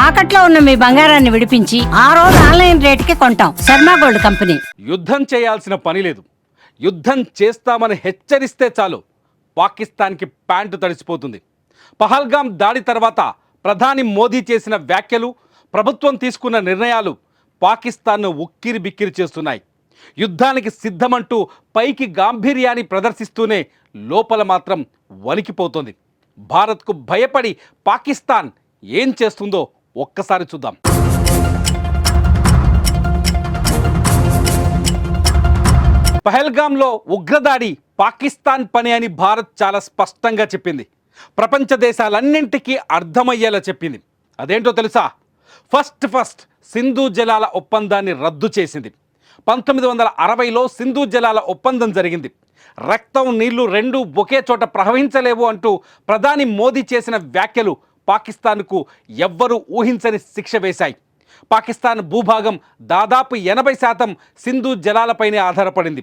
తాకట్లో ఉన్న మీ బంగారాన్ని విడిపించి ఆ రోజు ఆన్లైన్ రేటుకి కొంటాం. Sharma gold company. యుద్ధం చేయాల్సిన పని లేదు. యుద్ధం చేస్తామని హెచ్చరిస్తే చాలు పాకిస్తాన్కి ప్యాంటు తడిసిపోతుంది. పహల్గామ్ దాడి తర్వాత ప్రధాని మోదీ చేసిన వ్యాఖ్యలు, ప్రభుత్వం తీసుకున్న నిర్ణయాలు పాకిస్తాన్ను ఉక్కిరి బిక్కిరి చేస్తున్నాయి. యుద్ధానికి సిద్ధమంటూ పైకి గాంభీర్యాన్ని ప్రదర్శిస్తూనే లోపల మాత్రం వణికిపోతుంది. భారత్కు భయపడి పాకిస్తాన్ ఏం చేస్తుందో ఒక్కసారి చూద్దాం. పహల్గామ్లో ఉగ్రదాడి పాకిస్తాన్ పని అని భారత్ చాలా స్పష్టంగా చెప్పింది. ప్రపంచ దేశాలన్నింటికీ అర్థమయ్యేలా చెప్పింది. అదేంటో తెలుసా? ఫస్ట్ సింధు జలాల ఒప్పందాన్ని రద్దు చేసింది. 1960లో సింధు జలాల ఒప్పందం జరిగింది. రక్తం నీళ్లు రెండూ ఒకే చోట ప్రవహించలేవు అంటూ ప్రధాని మోదీ చేసిన వ్యాఖ్యలు పాకిస్తాన్కు ఎవ్వరూ ఊహించని శిక్ష వేశాయి. పాకిస్తాన్ భూభాగం దాదాపు 80% సింధు జలాలపైనే ఆధారపడింది.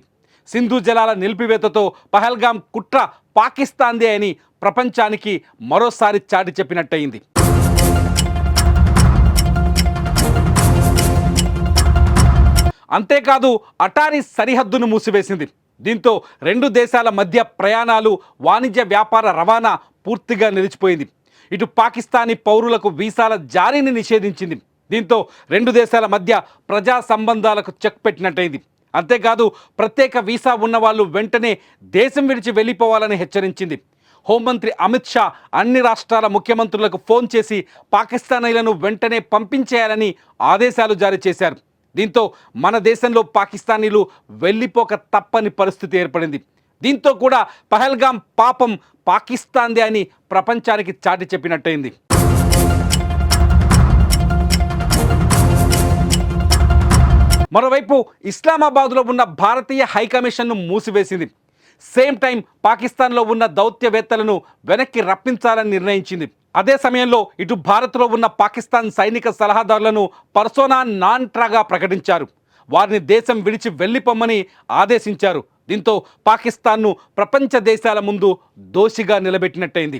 సింధు జలాల నిలిపివేతతో పహల్గామ్ కుట్ర పాకిస్తాన్దే అని ప్రపంచానికి మరోసారి చాటి చెప్పినట్టయింది. అంతేకాదు అటారీ సరిహద్దును మూసివేసింది. దీంతో రెండు దేశాల మధ్య ప్రయాణాలు, వాణిజ్య వ్యాపార రవాణా పూర్తిగా నిలిచిపోయింది. ఇటు పాకిస్తానీ పౌరులకు వీసాల జారీని నిషేధించింది. దీంతో రెండు దేశాల మధ్య ప్రజా సంబంధాలకు చెక్ పెట్టినట్టయింది. అంతేకాదు ప్రత్యేక వీసా ఉన్న వాళ్ళు వెంటనే దేశం విడిచి వెళ్ళిపోవాలని హెచ్చరించింది. హోంమంత్రి అమిత్ షా అన్ని రాష్ట్రాల ముఖ్యమంత్రులకు ఫోన్ చేసి పాకిస్తానీలను వెంటనే పంపించేయాలని ఆదేశాలు జారీ చేశారు. దీంతో మన దేశంలో పాకిస్తానీలు వెళ్ళిపోక తప్పని పరిస్థితి ఏర్పడింది. దీంతో కూడా పహల్గామ్ పాపం పాకిస్తాన్దే అని ప్రపంచానికి చాటి చెప్పినట్టయింది. మరోవైపు ఇస్లామాబాద్లో ఉన్న భారతీయ హైకమిషన్ను మూసివేసింది. సేమ్ టైం పాకిస్తాన్లో ఉన్న దౌత్యవేత్తలను వెనక్కి రప్పించాలని నిర్ణయించింది. అదే సమయంలో ఇటు భారత్లో ఉన్న పాకిస్తాన్ సైనిక సలహాదారులను పర్సోనా నాన్ ట్రాగా ప్రకటించారు. వారిని దేశం విడిచి వెళ్ళిపోమ్మని ఆదేశించారు. దీంతో పాకిస్తాన్ను ప్రపంచ దేశాల ముందు దోషిగా నిలబెట్టినట్టయింది.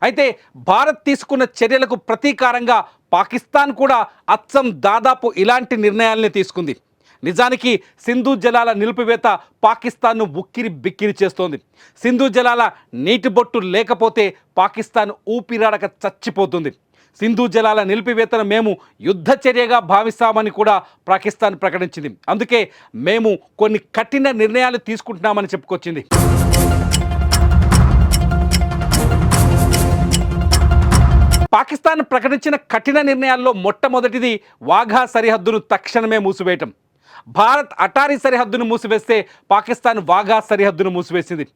అయితే భారత్ తీసుకున్న చర్యలకు ప్రతీకారంగా పాకిస్తాన్ కూడా అచ్చం దాదాపు ఇలాంటి నిర్ణయాలనే తీసుకుంది. నిజానికి సింధు జలాల నిలిపివేత పాకిస్తాన్ను ఉక్కిరి బిక్కిరి చేస్తోంది. సింధు జలాల నీటి బొట్టు లేకపోతే పాకిస్తాన్ ఊపిరాడక చచ్చిపోతుంది. సింధు జలాల నిలిపివేతను మేము యుద్ధ చర్యగా భావిస్తామని కూడా పాకిస్తాన్ ప్రకటించింది. అందుకే మేము కొన్ని కఠిన నిర్ణయాలు తీసుకుంటున్నామని చెప్పుకొచ్చింది. పాకిస్తాన్ ప్రకటించిన కఠిన నిర్ణయాల్లో మొట్టమొదటిది వాఘా సరిహద్దును తక్షణమే మూసివేయటం. భారత్ అటారీ సరిహద్దును మూసివేస్తే పాకిస్తాన్ వాఘా సరిహద్దును మూసివేసింది.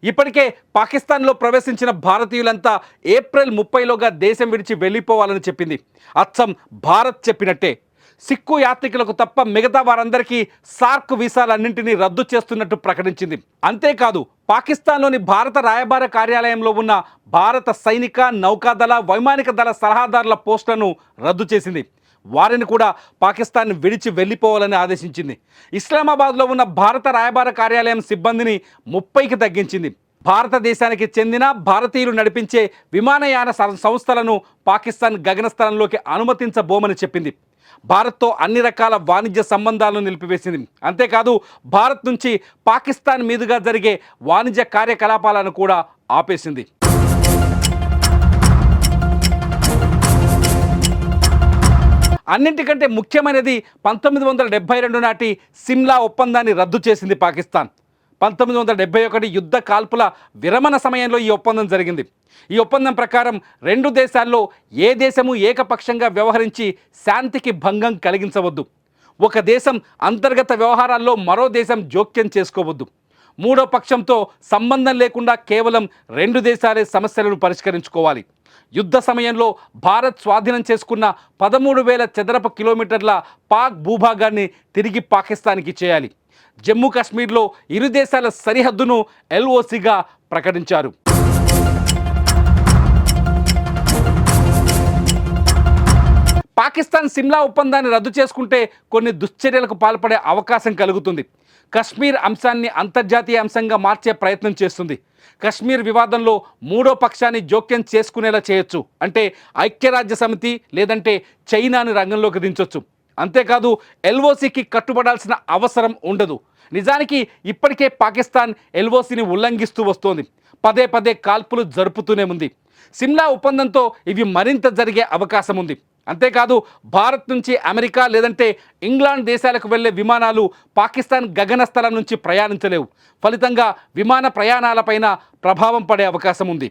ఇప్పటికే పాకిస్తాన్లో ప్రవేశించిన భారతీయులంతా ఏప్రిల్ 30లోగా దేశం విడిచి వెళ్ళిపోవాలని చెప్పింది. అచ్చం భారత్ చెప్పినట్టే. సిక్కు యాత్రికులకు తప్ప మిగతా వారందరికీ సార్క్ వీసాలన్నింటినీ రద్దు చేస్తున్నట్టు ప్రకటించింది. అంతేకాదు పాకిస్తాన్లోని భారత రాయబార కార్యాలయంలో ఉన్న భారత సైనిక, నౌకాదళ, వైమానిక దళ సలహాదారుల పోస్టులను రద్దు చేసింది. వారిని కూడా పాకిస్తాన్ విడిచి వెళ్ళిపోవాలని ఆదేశించింది. ఇస్లామాబాద్లో ఉన్న భారత రాయబార కార్యాలయం సిబ్బందిని 30కి తగ్గించింది. భారతదేశానికి చెందిన భారతీయులు నడిపించే విమానయాన సంస్థలను పాకిస్తాన్ గగనస్థలంలోకి అనుమతించబోమని చెప్పింది. భారత్తో అన్ని రకాల వాణిజ్య సంబంధాలను నిలిపివేసింది. అంతేకాదు భారత్ నుంచి పాకిస్తాన్ మీదుగా జరిగే వాణిజ్య కార్యకలాపాలను కూడా ఆపేసింది. అన్నింటికంటే ముఖ్యమైనది 1972 నాటి సిమ్లా ఒప్పందాన్ని రద్దు చేసింది పాకిస్తాన్. 1971 యుద్ధ కాల్పుల విరమణ సమయంలో ఈ ఒప్పందం జరిగింది. ఈ ఒప్పందం ప్రకారం రెండు దేశాల్లో ఏ దేశము ఏకపక్షంగా వ్యవహరించి శాంతికి భంగం కలిగించవద్దు. ఒక దేశం అంతర్గత వ్యవహారాల్లో మరో దేశం జోక్యం చేసుకోవద్దు. మూడో పక్షంతో సంబంధం లేకుండా కేవలం రెండు దేశాలే సమస్యలను పరిష్కరించుకోవాలి. యుద్ధ సమయంలో భారత్ స్వాధీనం చేసుకున్న 13,000 చదరపు కిలోమీటర్ల పాక్ భూభాగాన్ని తిరిగి పాకిస్తాన్కి చేయాలి. జమ్మూ కాశ్మీర్లో ఇరు దేశాల సరిహద్దును ఎల్ఓసిగా ప్రకటించారు. పాకిస్తాన్ సిమ్లా ఒప్పందాన్ని రద్దు చేసుకుంటే కొన్ని దుశ్చర్యలకు పాల్పడే అవకాశం కలుగుతుంది. కశ్మీర్ అంశాన్ని అంతర్జాతీయ అంశంగా మార్చే ప్రయత్నం చేస్తుంది. కశ్మీర్ వివాదంలో మూడో పక్షాన్ని జోక్యం చేసుకునేలా చేయొచ్చు. అంటే ఐక్యరాజ్య సమితి లేదంటే చైనాను రంగంలోకి దించొచ్చు. అంతేకాదు ఎల్ఓసికి కట్టుబడాల్సిన అవసరం ఉండదు. నిజానికి ఇప్పటికే పాకిస్తాన్ ఎల్ఓసిని ఉల్లంఘిస్తూ వస్తోంది. పదే పదే కాల్పులు జరుపుతూనే ఉంది. సిమ్లా ఒప్పందంతో ఇవి మరింత జరిగే అవకాశం ఉంది. అంతేకాదు భారత్ నుంచి అమెరికా లేదంటే ఇంగ్లాండ్ దేశాలకు వెళ్లే విమానాలు పాకిస్తాన్ గగనస్థలం నుంచి ప్రయాణించలేవు. ఫలితంగా విమాన ప్రయాణాలపైన ప్రభావం పడే అవకాశం ఉంది.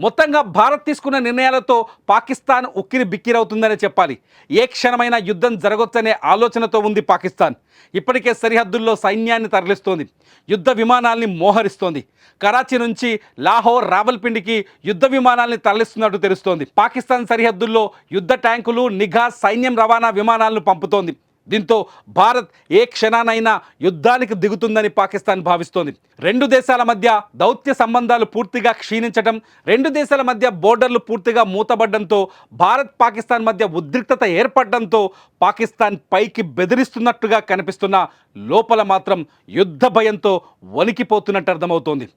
మొత్తంగా భారత్ తీసుకున్న నిర్ణయాలతో పాకిస్తాన్ ఉక్కిరి బిక్కిరవుతుందనే చెప్పాలి. ఏ క్షణమైనా యుద్ధం జరగొచ్చనే ఆలోచనతో ఉంది పాకిస్తాన్. ఇప్పటికే సరిహద్దుల్లో సైన్యాన్ని తరలిస్తోంది. యుద్ధ విమానాల్ని మోహరిస్తోంది. కరాచీ నుంచి లాహోర్, రావల్పిండికి యుద్ధ విమానాల్ని తరలిస్తున్నట్టు తెలుస్తోంది. పాకిస్తాన్ సరిహద్దుల్లో యుద్ధ ట్యాంకులు, నిఘా, సైన్యం రవాణా విమానాలను పంపుతోంది. దీంతో భారత్ ఏ క్షణానైనా యుద్ధానికి దిగుతుందని పాకిస్తాన్ భావిస్తోంది. రెండు దేశాల మధ్య దౌత్య సంబంధాలు పూర్తిగా క్షీణించడం, రెండు దేశాల మధ్య బోర్డర్లు పూర్తిగా మూతబడ్డంతో భారత్ పాకిస్తాన్ మధ్య ఉద్రిక్తత ఏర్పడడంతో పాకిస్తాన్ పైకి బెదిరిస్తున్నట్టుగా కనిపిస్తున్న లోపల మాత్రం యుద్ధ భయంతో వణికిపోతున్నట్టు అర్థమవుతోంది.